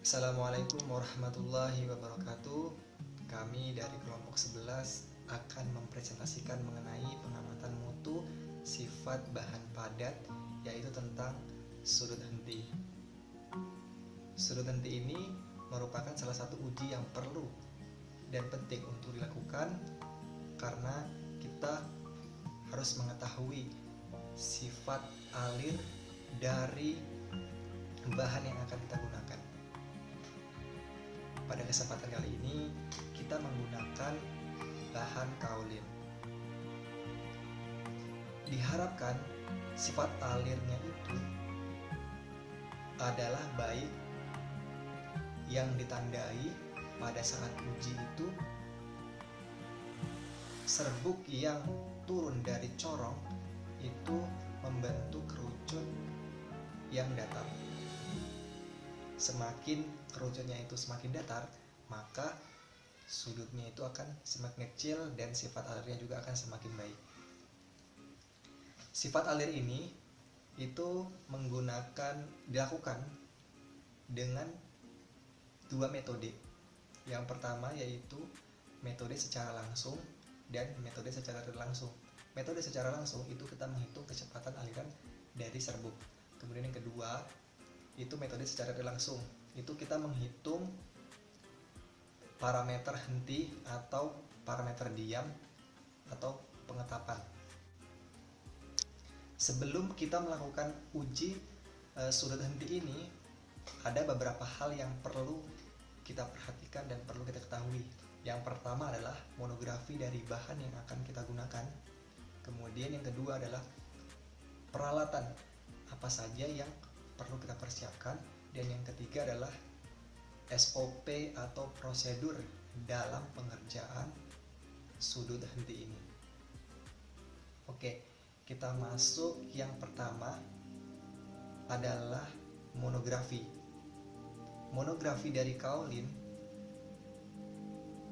Assalamualaikum warahmatullahi wabarakatuh. Kami dari kelompok 11 akan mempresentasikan mengenai pengamatan mutu sifat bahan padat, yaitu tentang sudut henti. Sudut henti ini merupakan salah satu uji yang perlu dan penting untuk dilakukan karena kita harus mengetahui sifat alir dari bahan yang akan kita gunakan. Pada kesempatan kali ini kita menggunakan bahan kaolin. Diharapkan sifat alirnya itu adalah baik, yang ditandai pada saat uji itu serbuk yang turun dari corong itu membentuk kerucut yang datar. Semakin kerucutnya itu semakin datar, maka sudutnya itu akan semakin kecil dan sifat alirnya juga akan semakin baik. Sifat alir ini itu dilakukan dengan dua metode. Yang pertama yaitu metode secara langsung dan metode secara tidak langsung. Metode secara langsung itu kita menghitung kecepatan aliran dari serbuk. Kemudian yang kedua itu metode secara tidak langsung, itu kita menghitung parameter henti atau parameter diam atau pengetapan. Sebelum kita melakukan uji sudut henti ini, ada beberapa hal yang perlu kita perhatikan dan perlu kita ketahui. Yang pertama adalah monografi dari bahan yang akan kita gunakan. Kemudian yang kedua adalah peralatan apa saja yang perlu kita persiapkan, dan yang ketiga adalah SOP atau prosedur dalam pengerjaan sudut henti ini. Oke, kita masuk. Yang pertama adalah monografi. Monografi dari kaolin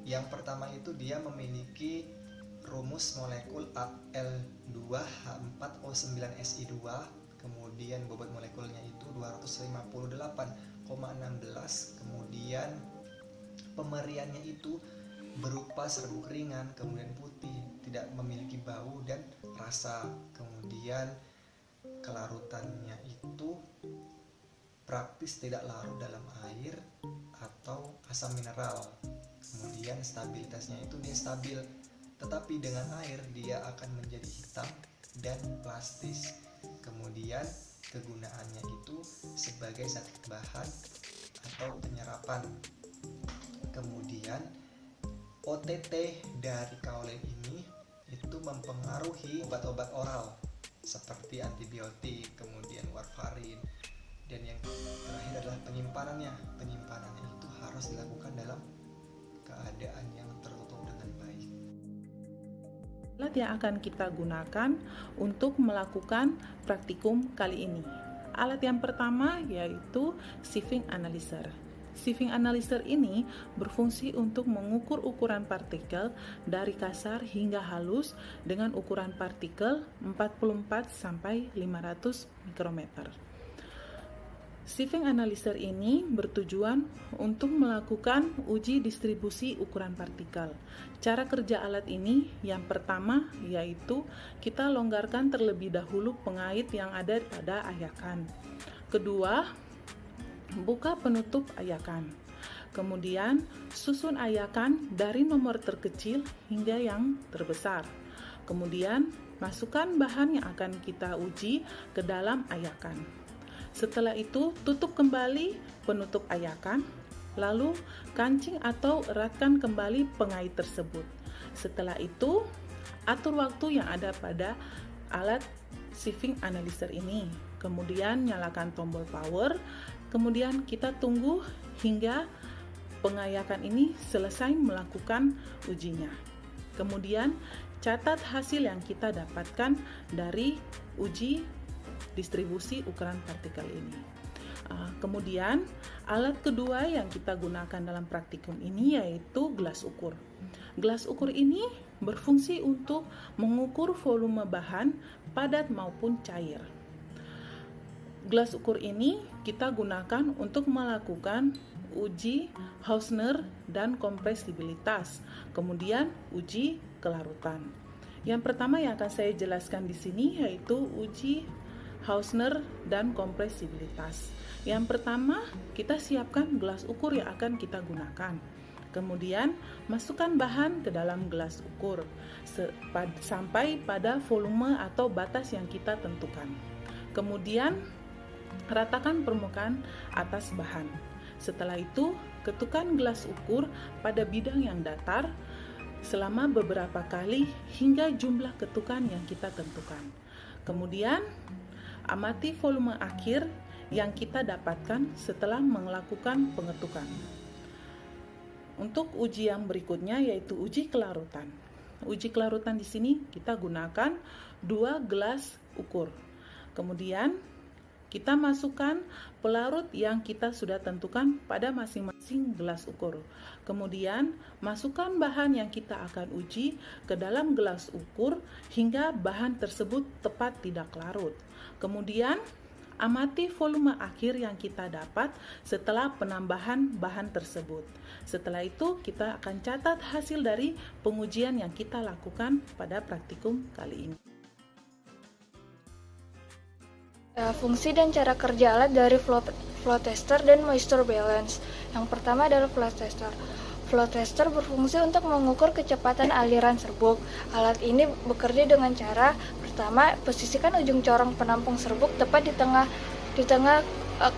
yang pertama itu dia memiliki rumus molekul Al2H4O9Si2, kemudian bobot molekulnya itu 258,16, kemudian pemeriannya itu berupa serbuk ringan, kemudian putih, tidak memiliki bau dan rasa, kemudian kelarutannya itu praktis tidak larut dalam air atau asam mineral, kemudian stabilitasnya itu dia stabil, tetapi dengan air dia akan menjadi hitam dan plastis. Kemudian kegunaannya itu sebagai zat bahan atau penyerapan. Kemudian OTT dari kaolin ini itu mempengaruhi obat-obat oral seperti antibiotik, kemudian warfarin, dan yang terakhir adalah penyimpanannya. Penyimpanannya itu harus dilakukan dalam keadaan yang tertutup dengan baik. Alat yang akan kita gunakan untuk melakukan praktikum kali ini. Alat yang pertama yaitu sieving analyzer. Sieving analyzer ini berfungsi untuk mengukur ukuran partikel dari kasar hingga halus dengan ukuran partikel 44 sampai 500 mikrometer. Sieving analyzer ini bertujuan untuk melakukan uji distribusi ukuran partikel. Cara kerja alat ini yang pertama yaitu kita longgarkan terlebih dahulu pengait yang ada pada ayakan. Kedua, buka penutup ayakan. Kemudian susun ayakan dari nomor terkecil hingga yang terbesar. Kemudian masukkan bahan yang akan kita uji ke dalam ayakan. Setelah itu, tutup kembali penutup ayakan, lalu kancing atau eratkan kembali pengait tersebut. Setelah itu, atur waktu yang ada pada alat sieving analyzer ini. Kemudian nyalakan tombol power, kemudian kita tunggu hingga pengayakan ini selesai melakukan ujinya. Kemudian catat hasil yang kita dapatkan dari uji distribusi ukuran partikel ini. Kemudian alat kedua yang kita gunakan dalam praktikum ini yaitu gelas ukur. Gelas ukur ini berfungsi untuk mengukur volume bahan padat maupun cair. Gelas ukur ini kita gunakan untuk melakukan uji Hausner dan kompresibilitas, kemudian uji kelarutan. Yang pertama yang akan saya jelaskan di sini yaitu uji Hausner dan kompresibilitas. Yang pertama, kita siapkan gelas ukur yang akan kita gunakan. Kemudian, masukkan bahan ke dalam gelas ukur sampai pada volume atau batas yang kita tentukan. Kemudian, ratakan permukaan atas bahan. Setelah itu, ketukkan gelas ukur pada bidang yang datar selama beberapa kali hingga jumlah ketukan yang kita tentukan. Kemudian, amati volume akhir yang kita dapatkan setelah melakukan pengetukan. Untuk uji yang berikutnya yaitu uji kelarutan. Uji kelarutan di sini kita gunakan 2 gelas ukur. Kemudian kita masukkan pelarut yang kita sudah tentukan pada masing-masing gelas ukur. Kemudian, masukkan bahan yang kita akan uji ke dalam gelas ukur hingga bahan tersebut tepat tidak larut. Kemudian, amati volume akhir yang kita dapat setelah penambahan bahan tersebut. Setelah itu, kita akan catat hasil dari pengujian yang kita lakukan pada praktikum kali ini. Fungsi dan cara kerja alat dari flow tester dan moisture balance. Yang pertama adalah flow tester. Flow tester berfungsi untuk mengukur kecepatan aliran serbuk. Alat ini bekerja dengan cara pertama, posisikan ujung corong penampung serbuk tepat di tengah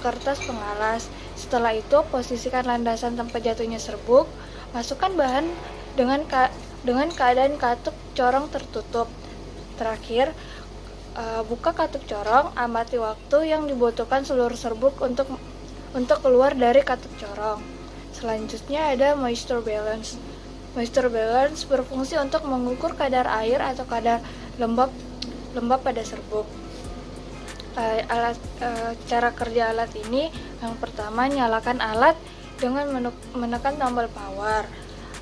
kertas pengalas. Setelah itu, posisikan landasan tempat jatuhnya serbuk. Masukkan bahan dengan keadaan katup corong tertutup. Terakhir, buka katup corong, amati waktu yang dibutuhkan seluruh serbuk untuk keluar dari katup corong. Selanjutnya ada moisture balance. Moisture balance berfungsi untuk mengukur kadar air atau kadar lembab pada serbuk. Cara kerja alat ini, yang pertama nyalakan alat dengan menekan tombol power.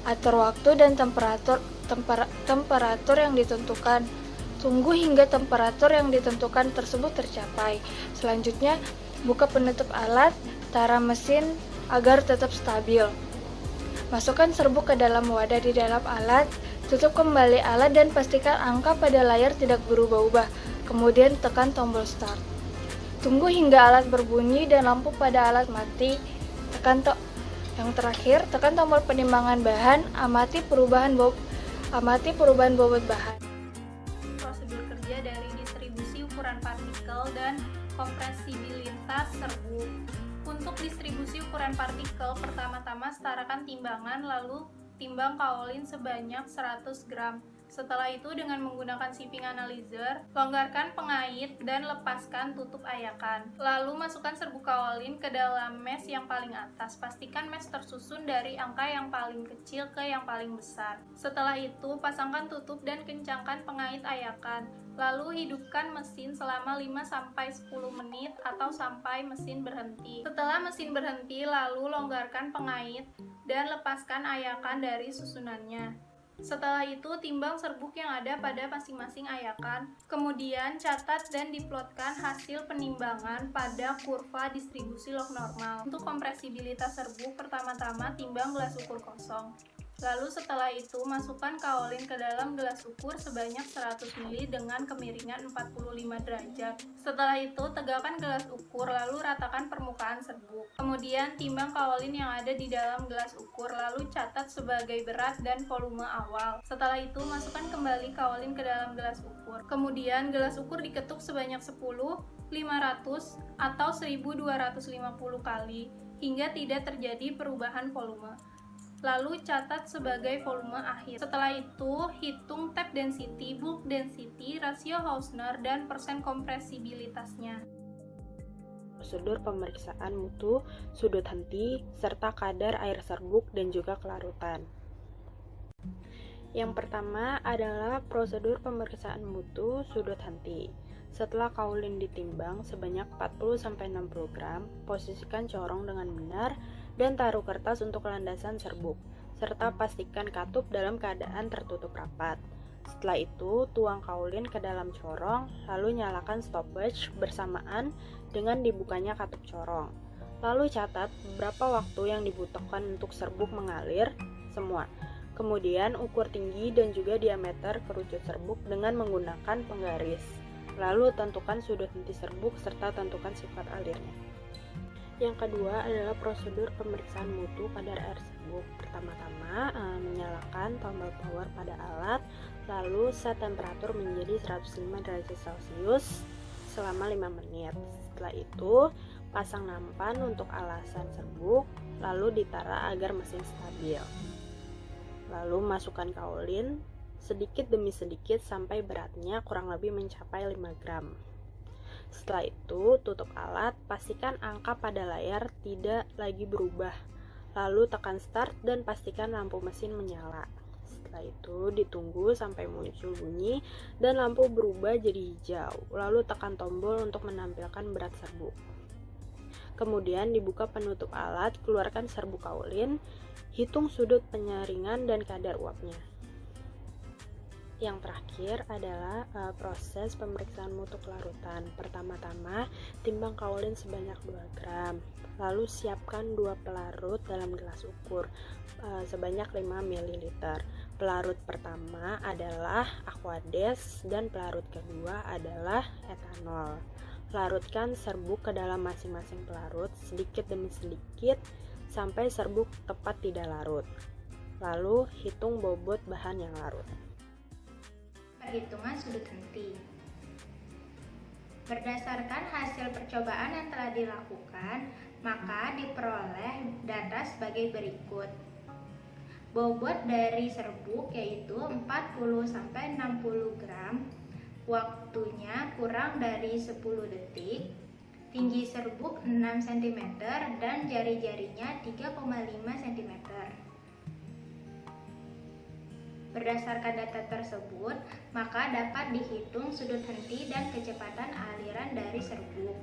Atur waktu dan temperatur yang ditentukan. Tunggu hingga temperatur yang ditentukan tersebut tercapai. Selanjutnya, buka penutup alat, tara mesin agar tetap stabil. Masukkan serbuk ke dalam wadah di dalam alat, tutup kembali alat dan pastikan angka pada layar tidak berubah-ubah. Kemudian tekan tombol start. Tunggu hingga alat berbunyi dan lampu pada alat mati. Yang terakhir, tekan tombol penimbangan bahan, amati perubahan bobot bahan. Dari distribusi ukuran partikel dan kompresibilitas serbuk. Untuk distribusi ukuran partikel, pertama-tama setarakan timbangan, lalu timbang kaolin sebanyak 100 gram. Setelah itu, dengan menggunakan sieving analyzer, longgarkan pengait dan lepaskan tutup ayakan. Lalu masukkan serbuk kaolin ke dalam mesh yang paling atas. Pastikan mesh tersusun dari angka yang paling kecil ke yang paling besar. Setelah itu, pasangkan tutup dan kencangkan pengait ayakan. Lalu hidupkan mesin selama 5-10 menit atau sampai mesin berhenti. Setelah mesin berhenti, lalu longgarkan pengait dan lepaskan ayakan dari susunannya. Setelah itu, timbang serbuk yang ada pada masing-masing ayakan. Kemudian, catat dan diplotkan hasil penimbangan pada kurva distribusi log normal. Untuk kompresibilitas serbuk, pertama-tama timbang gelas ukur kosong. Lalu setelah itu, masukkan kaolin ke dalam gelas ukur sebanyak 100 ml dengan kemiringan 45 derajat. Setelah itu, tegakkan gelas ukur, lalu ratakan permukaan serbuk. Kemudian, timbang kaolin yang ada di dalam gelas ukur, lalu catat sebagai berat dan volume awal. Setelah itu, masukkan kembali kaolin ke dalam gelas ukur. Kemudian, gelas ukur diketuk sebanyak 10, 500, atau 1250 kali, hingga tidak terjadi perubahan volume. Lalu catat sebagai volume akhir. Setelah itu, hitung tap density, bulk density, rasio Hausner, dan persen kompresibilitasnya. Prosedur pemeriksaan mutu, sudut henti, serta kadar air serbuk dan juga kelarutan. Yang pertama adalah prosedur pemeriksaan mutu sudut henti. Setelah kaolin ditimbang sebanyak 40-60 gram, posisikan corong dengan benar dan taruh kertas untuk landasan serbuk, serta pastikan katup dalam keadaan tertutup rapat. Setelah itu, tuang kaolin ke dalam corong, lalu nyalakan stopwatch bersamaan dengan dibukanya katup corong. Lalu catat berapa waktu yang dibutuhkan untuk serbuk mengalir semua. Kemudian ukur tinggi dan juga diameter kerucut serbuk dengan menggunakan penggaris. Lalu tentukan sudut henti serbuk serta tentukan sifat alirnya. Yang kedua adalah prosedur pemeriksaan mutu kadar air serbuk. Pertama-tama menyalakan tombol power pada alat, lalu set temperatur menjadi 105 derajat Celcius selama 5 menit. Setelah itu pasang nampan untuk alasan serbuk, lalu ditara agar mesin stabil. Lalu masukkan kaolin sedikit demi sedikit sampai beratnya kurang lebih mencapai 5 gram. Setelah itu tutup alat, pastikan angka pada layar tidak lagi berubah. Lalu tekan start dan pastikan lampu mesin menyala. Setelah itu ditunggu sampai muncul bunyi dan lampu berubah jadi hijau. Lalu tekan tombol untuk menampilkan berat serbuk. Kemudian dibuka penutup alat, keluarkan serbuk kaolin, hitung sudut penyaringan dan kadar uapnya. Yang terakhir adalah proses pemeriksaan mutu kelarutan. Pertama-tama timbang kaolin sebanyak 2 gram. Lalu siapkan 2 pelarut dalam gelas ukur sebanyak 5 ml. Pelarut pertama adalah Aquades dan pelarut kedua adalah etanol. Larutkan serbuk ke dalam masing-masing pelarut sedikit demi sedikit sampai serbuk tepat tidak larut. Lalu hitung bobot bahan yang larut. Perhitungan sudut henti. Berdasarkan hasil percobaan yang telah dilakukan, maka diperoleh data sebagai berikut. Bobot dari serbuk yaitu 40-60 gram. Waktunya kurang dari 10 detik, tinggi serbuk 6 cm dan jari-jarinya 3,5 cm. Berdasarkan data tersebut, maka dapat dihitung sudut henti dan kecepatan aliran dari serbuk.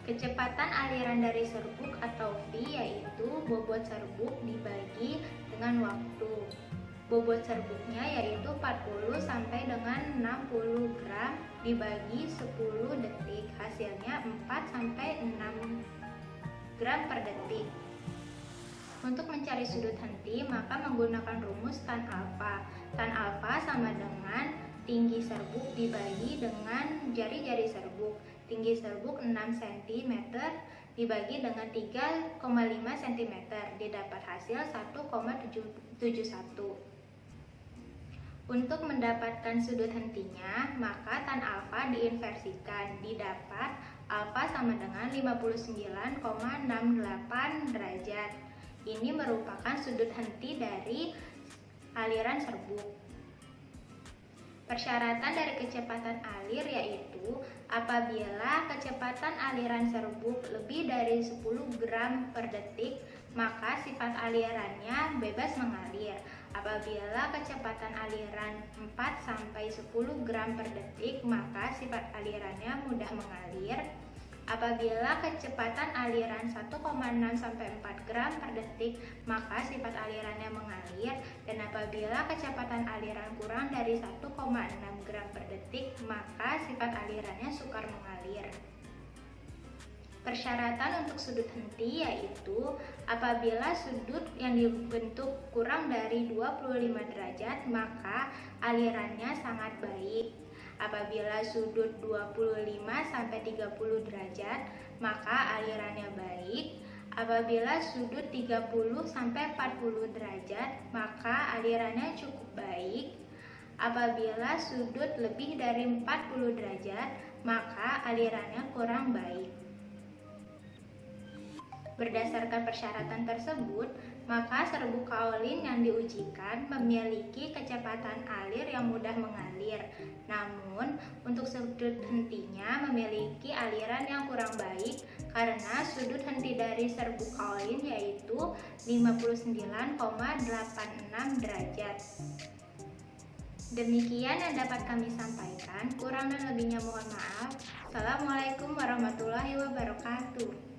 Kecepatan aliran dari serbuk atau V yaitu bobot serbuk dibagi dengan waktu. Bobot serbuknya yaitu 40 sampai dengan 60 gram dibagi 10 detik. Hasilnya 4 sampai 6 gram per detik. Untuk mencari sudut henti, maka menggunakan rumus tan alfa. Tan alfa sama dengan tinggi serbuk dibagi dengan jari-jari serbuk. Tinggi serbuk 6 cm dibagi dengan 3,5 cm. Didapat hasil 1,71. Untuk mendapatkan sudut hentinya, maka tan alfa diinversikan, didapat alfa sama dengan 59,68 derajat. Ini merupakan sudut henti dari aliran serbuk. Persyaratan dari kecepatan alir yaitu apabila kecepatan aliran serbuk lebih dari 10 gram per detik, maka sifat alirannya bebas mengalir. Apabila kecepatan aliran 4-10 gram per detik, maka sifat alirannya mudah mengalir. Apabila kecepatan aliran 1,6-4 gram per detik, maka sifat alirannya mengalir. Dan apabila kecepatan aliran kurang dari 1,6 gram per detik, maka sifat alirannya sukar mengalir. Persyaratan untuk sudut henti yaitu apabila sudut yang dibentuk kurang dari 25 derajat, maka alirannya sangat baik. Apabila sudut 25-30 derajat, maka alirannya baik. Apabila sudut 30-40 derajat, maka alirannya cukup baik. Apabila sudut lebih dari 40 derajat, maka alirannya kurang baik. Berdasarkan persyaratan tersebut, maka serbuk kaolin yang diujikan memiliki kecepatan alir yang mudah mengalir. Namun, untuk sudut hentinya memiliki aliran yang kurang baik karena sudut henti dari serbuk kaolin yaitu 59,86 derajat. Demikian yang dapat kami sampaikan. Kurang dan lebihnya mohon maaf. Assalamualaikum warahmatullahi wabarakatuh.